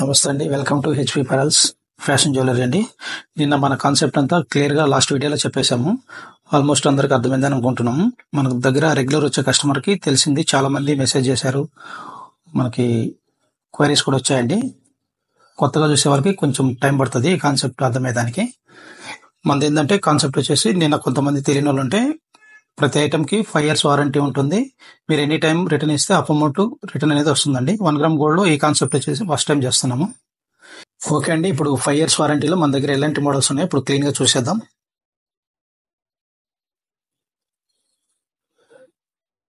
నమస్తే అండి. Welcome to HP pearls fashion jewellery అండి. నిన్న మన కాన్సెప్ట్ అంతా క్లియర్గా లాస్ట్ వీడియోలో చెప్పేశాము. ఆల్మోస్ట్ అందరికి అర్థమైందని అనుకుంటున్నాము. మన దగ్గర రెగ్యులర్ వచ్చే కస్టమర్కి తెలిసింది, చాలా మంది మెసేజ్ చేశారు, మనకి క్వైరీస్ కూడా వచ్చాయండి. కొత్తగా చూసే వాళ్ళకి కొంచెం టైం పడుతుంది ఈ కాన్సెప్ట్ అర్థమయ్యేదానికి. మనది ఏంటంటే కాన్సెప్ట్ వచ్చేసి, నిన్న కొంతమంది తెలియని వాళ్ళు ఉంటే, ప్రతి ఐటమ్కి 5 years వారంటీ ఉంటుంది. మీరు ఎనీ టైం రిటర్న్ ఇస్తే అప్ అమౌంట్ రిటర్న్ అనేది వస్తుందండి. 1 గ్రామ్ గోల్డ్లో ఈ కాన్సెప్ట్ వచ్చేసి ఫస్ట్ టైం చేస్తున్నాము. ఓకే అండి, ఇప్పుడు 5 years వారంటీలో మన దగ్గర ఎలాంటి మోడల్స్ ఉన్నాయో ఇప్పుడు క్లీన్గా చూసేద్దాం.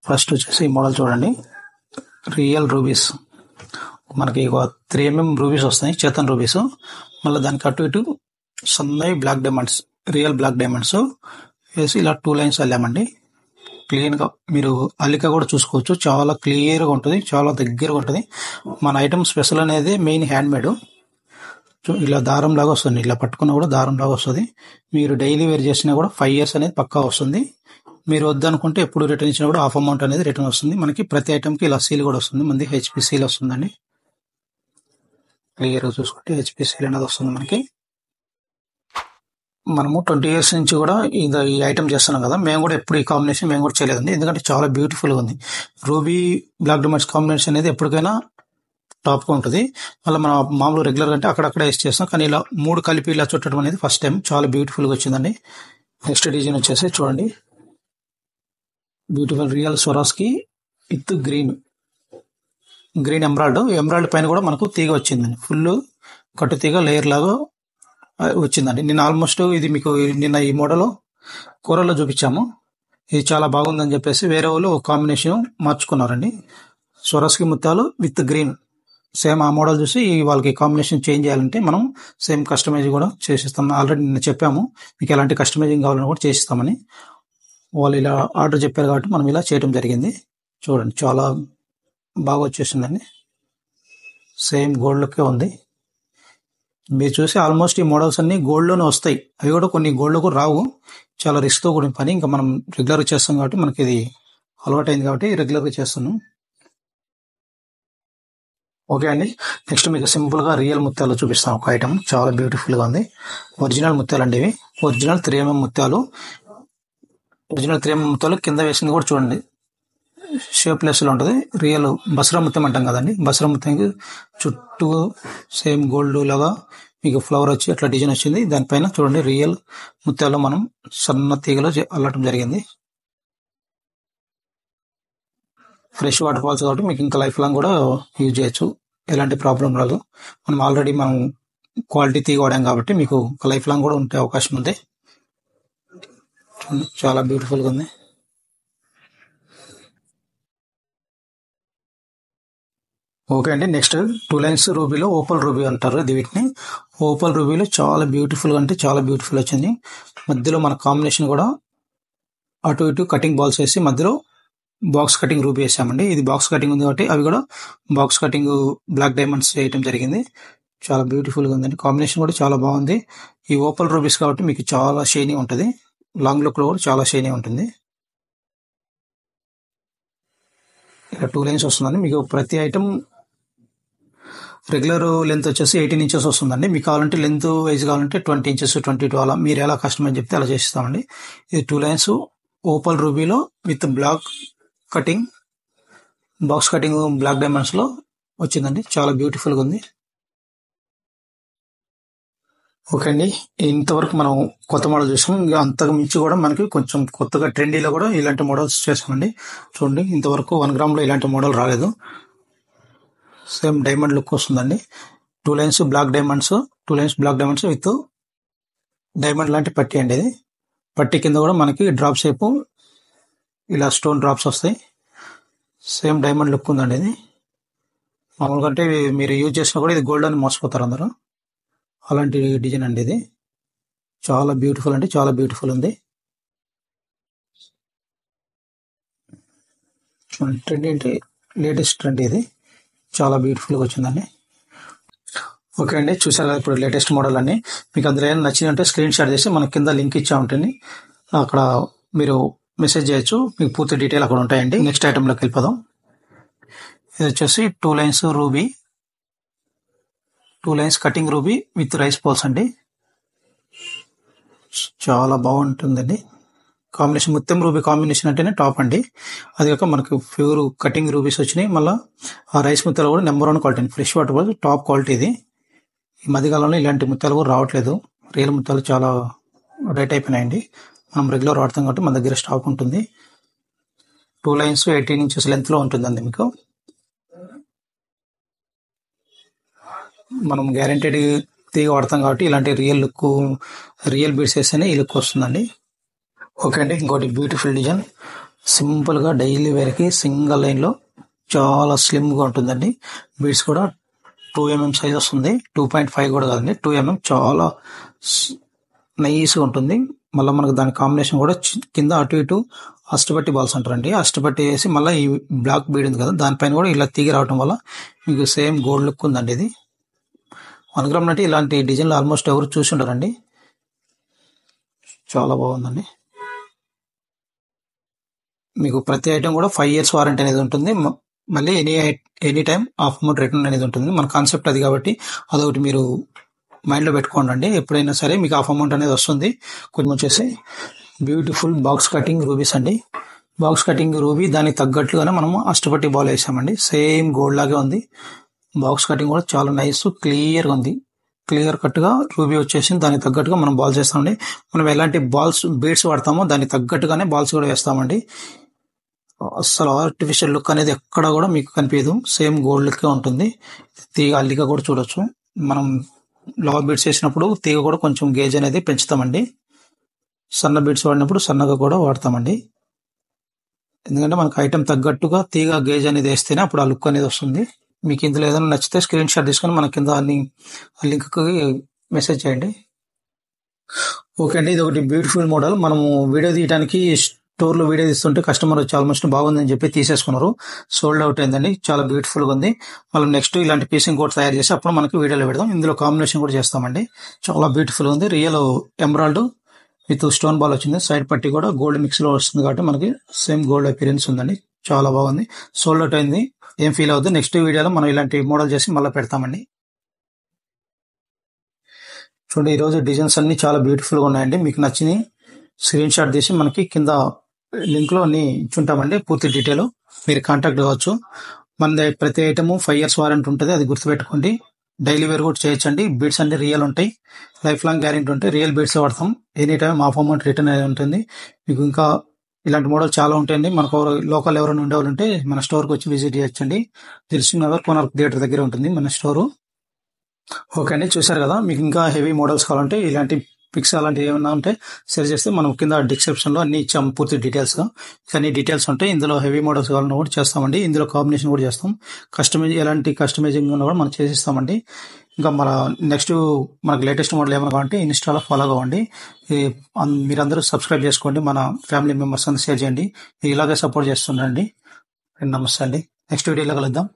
ఫస్ట్ వచ్చేసి ఈ మోడల్ చూడండి, రియల్ రూబీస్. మనకి 3 mm రూబీస్ వస్తాయి, చేతన్ రూబీస్. మళ్ళీ దానికి అటు ఇటు సన్నై black diamonds, real black diamonds వేసి ఇలా 2 lines అల్లామండి. క్లీన్గా మీరు అల్లిక కూడా చూసుకోవచ్చు, చాలా క్లియర్గా ఉంటుంది, చాలా దగ్గరగా ఉంటుంది. మన ఐటమ్ స్పెషల్ అనేది మెయిన్ హ్యాండ్మేడ్. ఇలా దారం లాగా వస్తుంది, ఇలా పట్టుకున్నా కూడా దారం లాగా వస్తుంది. మీరు డైలీ వేర్ చేసినా కూడా 5 years అనేది పక్కా వస్తుంది. మీరు వద్దనుకుంటే ఎప్పుడు రిటర్న్ ఇచ్చినా కూడా హాఫ్ అమౌంట్ అనేది రిటర్న్ వస్తుంది. మనకి ప్రతి ఐటమ్కి ఇలా సీల్ కూడా వస్తుంది, మనది హెచ్పి సీల్ వస్తుందండి. క్లియర్గా చూసుకుంటే హెచ్పి సీల్ అనేది వస్తుంది మనకి. మనము 20 years నుంచి కూడా ఈ ఐటమ్ చేస్తున్నాం కదా, మేము కూడా ఎప్పుడు ఈ కాంబినేషన్ మేము కూడా చేయలేదండి. ఎందుకంటే చాలా బ్యూటిఫుల్గా ఉంది. రూబీ బ్లాక్ డైమండ్స్ కాంబినేషన్ అనేది ఎప్పటికైనా టాప్గా ఉంటుంది. మళ్ళీ మనం మామూలు రెగ్యులర్గా అంటే అక్కడక్కడ వేసి చేస్తాం, కానీ ఇలా 3 కలిపి ఇలా చుట్టడం అనేది ఫస్ట్ టైం, చాలా బ్యూటిఫుల్గా వచ్చిందండి. నెక్స్ట్ డిజైన్ వచ్చేసి చూడండి, beautiful real స్వరాస్కి with green emerald పైన కూడా మనకు తీగ వచ్చిందండి. ఫుల్ కట్టు తీగ లేయర్ లాగా వచ్చిందండి. నిన్న ఆల్మోస్ట్ ఇది మీకు నిన్న ఈ మోడల్ కూరలో చూపించాము. ఇది చాలా బాగుందని చెప్పేసి వేరే వాళ్ళు ఒక కాంబినేషన్ మార్చుకున్నారండి. స్వరస్కి ముత్యాలు విత్ గ్రీన్, సేమ్ ఆ మోడల్ చూసి వాళ్ళకి కాంబినేషన్ చేంజ్ చేయాలంటే మనం సేమ్ కస్టమైజింగ్ కూడా చేసిస్తాం. ఆల్రెడీ నిన్న చెప్పాము మీకు ఎలాంటి కస్టమైజింగ్ కావాలని కూడా చేసిస్తామని. వాళ్ళు ఇలా ఆర్డర్ చెప్పారు కాబట్టి మనం ఇలా చేయడం జరిగింది. చూడండి, చాలా బాగా వచ్చేసిందండి. సేమ్ గోల్డ్కే ఉంది. మీరు చూసి ఆల్మోస్ట్ ఈ మోడల్స్ అన్ని గోల్డ్లోనే వస్తాయి, అవి కూడా కొన్ని గోల్డ్లో రావు. చాలా రిస్క్తో కూడిన పని. ఇంకా మనం రెగ్యులర్గా చేస్తాం కాబట్టి మనకి ఇది అలవాటైంది కాబట్టి రెగ్యులర్గా చేస్తున్నాం. ఓకే అండి, నెక్స్ట్ మీకు సింపుల్గా రియల్ ముత్యాలు చూపిస్తాం. ఒక ఐటమ్ చాలా బ్యూటిఫుల్గా ఉంది. ఒరిజినల్ ముత్యాలు అండి ఇవి, ఒరిజినల్ 3 mm ముత్యాలు. ఒరిజినల్ 3 mm ముత్యాలు కింద వేసింది కూడా చూడండి, షేప్లెస్లో ఉంటుంది. రియల్ బసరా ముత్యం అంటాం కదండి, బసరా ముత్యంకి చుట్టూ సేమ్ గోల్డ్ లాగా మీకు ఫ్లవర్ వచ్చి అట్లా డిజైన్ వచ్చింది. దానిపైన చూడండి రియల్ ముత్యాలు మనం సన్న తీగలో అల్లటం జరిగింది. ఫ్రెష్ వాటర్ ఫాల్స్ కాబట్టి మీకు ఇంకా లైఫ్ లాంగ్ కూడా యూజ్ చేయొచ్చు, ఎలాంటి ప్రాబ్లం రాదు. మనం క్వాలిటీ తీగ వాడాం కాబట్టి మీకు లైఫ్ లాంగ్ కూడా ఉండే అవకాశం ఉంది. చాలా బ్యూటిఫుల్గా ఉంది. ఓకే అండి, నెక్స్ట్ 2 lines రూబీలో ఓపల్ రూబీ అంటారు వీటిని. ఓపల్ రూబీలో చాలా బ్యూటిఫుల్గా అంటే చాలా బ్యూటిఫుల్ వచ్చింది. మధ్యలో మన కాంబినేషన్ కూడా అటు ఇటు కటింగ్ బాల్స్ వేసి మధ్యలో బాక్స్ కటింగ్ రూబీ వేసామండి. ఇది బాక్స్ కటింగ్ ఉంది కాబట్టి అవి కూడా బాక్స్ కటింగ్ బ్లాక్ డైమండ్స్ వేయటం జరిగింది. చాలా బ్యూటిఫుల్గా ఉందండి. కాంబినేషన్ కూడా చాలా బాగుంది. ఈ ఓపల్ రూబీస్ కాబట్టి మీకు చాలా షైనీ ఉంటుంది, లాంగ్ లుక్లో కూడా చాలా షైనీ ఉంటుంది. ఇలా 2 lines వస్తుందండి. మీకు ప్రతి ఐటమ్ రెగ్యులర్ లెంత్ వచ్చేసి 18 inches వస్తుందండి. మీకు కావాలంటే లెంత్ వైజ్ కావాలంటే 20 inches 22 అలా మీరు ఎలా కస్టమైజ్ చెప్తే అలా చేసిస్తామండి. ఇది 2 lines ఓపల్ రూబీలో with black cutting, box cutting black డైమండ్స్లో వచ్చిందండి. చాలా బ్యూటిఫుల్గా ఉంది. ఓకే అండి, ఇంతవరకు మనం కొత్త మోడల్ చూసాం. ఇంకా అంతకు మించి కూడా మనకి కొంచెం కొత్తగా ట్రెండీలో కూడా ఇలాంటి మోడల్స్ చేసామండి. చూడండి, ఇంతవరకు 1 గ్రామ్లో ఇలాంటి మోడల్ రాలేదు. సేమ్ డైమండ్ లుక్ వస్తుందండి. 2 lines black diamonds with diamond లాంటి పట్టి అండి. ఇది పట్టి కింద కూడా మనకి డ్రాప్ షేపు ఇలా స్టోన్ డ్రాప్స్ వస్తాయి. సేమ్ డైమండ్ లుక్ ఉందండి. ఇది మామూలుగా అంటే మీరు యూజ్ చేసినా కూడా ఇది గోల్డ్ అని మోసపోతారు అందరూ, అలాంటి డిజైన్ అండి. ఇది చాలా బ్యూటిఫుల్ అంటే చాలా బ్యూటిఫుల్ ఉంది. ట్రెండ్ ఏంటి, లేటెస్ట్ ట్రెండ్ ఇది, చాలా బ్యూటిఫుల్గా వచ్చిందండి. ఓకే అండి, చూసారు కదా ఇప్పుడు లేటెస్ట్ మోడల్ అన్ని. మీకు అందులో ఏమైనా నచ్చిందంటే స్క్రీన్ షాట్ చేసి మనకి కింద లింక్ ఇచ్చా ఉంటుంది, అక్కడ మీరు మెసేజ్ చేయొచ్చు, మీకు పూర్తి డీటెయిల్ అక్కడ ఉంటాయండి. నెక్స్ట్ ఐటెంలోకి వెళ్ళిపోదాం. ఇది వచ్చేసి 2 lines ruby 2 lines cutting ruby with rice balls అండి. చాలా బాగుంటుందండి కాంబినేషన్. ముత్యం రూబీ కాంబినేషన్ అంటేనే టాప్ అండి. అది కాక మనకు ప్యూర్ కటింగ్ రూబీస్ వచ్చినాయి. మళ్ళీ ఆ రైస్ ముత్యాలు కూడా నెంబర్ 1 క్వాలిటీ అండి. ఫ్రెష్ వాటర్ కూడా టాప్ క్వాలిటీ ఇది. ఈ మధ్యకాలంలో ఇలాంటి ముత్యాలు కూడా రావట్లేదు. రియల్ ముత్యాలు చాలా రేట్ అయిపోయినాయండి. మనం రెగ్యులర్ వాడతాం కాబట్టి మన దగ్గర స్టాక్ ఉంటుంది. 2 లైన్స్ 18 ఇంచెస్ లెంత్లో ఉంటుందండి. మీకు మనం గ్యారెంటెడ్ తీగ వాడతాం కాబట్టి ఇలాంటి రియల్ బీడ్స్ వేస్తేనే ఈ లుక్ వస్తుందండి. ఓకే అండి, ఇంకోటి బ్యూటిఫుల్ డిజైన్. సింపుల్గా డైలీ వేర్కి సింగిల్ లైన్లో చాలా స్లిమ్గా ఉంటుందండి. బీడ్స్ కూడా 2mm సైజ్ వస్తుంది. 2.5 కూడా కాదండి, 2mm. చాలా నైస్గా ఉంటుంది. మళ్ళీ మనకు దాని కాంబినేషన్ కూడా కింద అటు ఇటు అష్టపట్టి బాల్స్ అంటారండి. అష్టపట్టి వేసి మళ్ళీ ఈ బ్లాక్ బీడ్ ఉంది కదా, దానిపైన కూడా ఇలా తీగి రావడం వల్ల మీకు సేమ్ గోల్డ్ లుక్ ఉందండి. ఇది 1 గ్రామ్ అంటే ఇలాంటి డిజైన్లు ఆల్మోస్ట్ ఎవరు చూసి ఉంటారండి. చాలా బాగుందండి. మీకు ప్రతి ఐటమ్ కూడా 5 years వారంటీ అనేది ఉంటుంది. మళ్ళీ any time of amount return అనేది ఉంటుంది. మన కాన్సెప్ట్ అది కాబట్టి అదొకటి మీరు మైండ్లో పెట్టుకోండి. ఎప్పుడైనా సరే మీకు ఆఫ్ అమౌంట్ అనేది వస్తుంది. కొంచెం వచ్చేసి బ్యూటిఫుల్ బాక్స్ కటింగ్ రూబీస్ అండి. బాక్స్ కటింగ్ రూబీ దానికి తగ్గట్లుగానే మనము అష్టపట్టి బాల్ వేసామండి. సేమ్ గోల్డ్ లాగే ఉంది. బాక్స్ కటింగ్ కూడా చాలా నైస్ క్లియర్గా ఉంది. క్లియర్ కట్గా రూబీ వచ్చేసి దానికి తగ్గట్టుగా మనం బాల్స్ వేస్తామండి. మనం ఎలాంటి బీడ్స్ వాడతామో దానికి తగ్గట్టుగానే బాల్స్ కూడా వేస్తామండి. అస్సలు ఆర్టిఫిషియల్ లుక్ అనేది ఎక్కడ కూడా మీకు కనిపించదు. సేమ్ గోల్డ్ లుక్కే ఉంటుంది. తీగ అల్లిక కూడా చూడొచ్చు. మనం లాంగ్ బీడ్స్ వేసినప్పుడు తీగ కూడా కొంచెం గేజ్ అనేది పెంచుతామండి. సన్న బీడ్స్ వాడినప్పుడు సన్నగా కూడా వాడతామండి. ఎందుకంటే మనకు ఐటమ్ తగ్గట్టుగా తీగ గేజ్ అనేది వేస్తేనే అప్పుడు ఆ లుక్ అనేది వస్తుంది. మీకు ఇందులో ఏదైనా నచ్చితే స్క్రీన్ షాట్ తీసుకొని మన కింద లింక్కి మెసేజ్ చేయండి. ఓకే అండి, ఇది ఒకటి బ్యూటిఫుల్ మోడల్. మనము వీడియో తీయడానికి స్టోర్లో వీడియో తీస్తుంటే కస్టమర్ వచ్చి ఆల్మోస్ట్ బాగుందని చెప్పి తీసేసుకున్నారు. సోల్డ్ అవుట్ అయిందండి. చాలా బ్యూటిఫుల్గా ఉంది. మనం నెక్స్ట్ ఇలాంటి పీసింగ్ కోట్ తయారు చేసి అప్పుడు మనకి వీడియోలో పెడదాం. ఇందులో కాంబినేషన్ కూడా చేస్తామండి. చాలా బ్యూటిఫుల్గా ఉంది. Real emerald with stone ball వచ్చింది. సైడ్ పట్టి కూడా గోల్డ్ మిక్స్లో వస్తుంది కాబట్టి మనకి సేమ్ గోల్డ్ అపీరెన్స్ ఉందండి. చాలా బాగుంది. సోల్డ్ అవుట్ అయింది. ఏం ఫీల్ అవుతుంది. నెక్స్ట్ వీడియోలో మనం ఇలాంటి మోడల్ చేసి మళ్ళీ పెడతామండి. చూడండి, ఈరోజు డిజైన్స్ అన్ని చాలా బ్యూటిఫుల్గా ఉన్నాయండి. మీకు నచ్చిన స్క్రీన్ షాట్ తీసి మనకి కింద లింక్లో అన్ని ఇచ్చుంటామండి. పూర్తి డీటెయిల్ మీరు కాంటాక్ట్ కావచ్చు. మన ప్రతి ఐటమ్ 5 years వారంటీ ఉంటుంది. అది గుర్తుపెట్టుకోండి. డైలీ వేర్ కూడా చేయొచ్చండి. బీడ్స్ అన్ని రియల్ ఉంటాయి. లైఫ్ లాంగ్ గ్యారెంటీ ఉంటాయి. రియల్ బీడ్స్ వాడతాం. Any time of amount return అనేది ఉంటుంది. మీకు ఇంకా ఇలాంటి మోడల్ చాలా ఉంటాయండి. మనకు లోకల్ ఎవరైనా ఉండేవాళ్ళు ఉంటే మన స్టోర్కి వచ్చి విజిట్ చేయొచ్చండి. దిల్సుఖ్ నగర్ కోనార్క్ థియేటర్ దగ్గర ఉంటుంది మన స్టోరు. ఓకే అండి, చూసారు కదా. మీకు ఇంకా హెవీ మోడల్స్ కావాలంటే ఇలాంటి పిక్స్ అలాంటివి ఏమైనా ఉంటే షేర్ చేస్తే మనం కింద డిస్క్రిప్షన్లో అన్ని ఇచ్చాము పూర్తి డీటెయిల్స్. అన్ని డీటెయిల్స్ ఉంటాయి. ఇందులో హెవీ మోడల్స్ కావాలన్నా కూడా చేస్తామండి. ఇందులో కాంబినేషన్ కూడా చేస్తాం. ఎలాంటి కస్టమైజింగ్ ఉన్నా కూడా మనం చేసిస్తామండి. ఇంకా మన నెక్స్ట్ మనకు లేటెస్ట్ మోడల్ ఏమైనా కావాలంటే ఇన్స్టాలో ఫాలో అవ్వండి. మీరందరూ సబ్స్క్రైబ్ చేసుకోండి. మన ఫ్యామిలీ మెంబర్స్ అందరూ షేర్ చేయండి. మీరు ఇలాగే సపోర్ట్ చేస్తుండండి. నమస్తే అండి. నెక్స్ట్ వీడియోలో కలుద్దాం.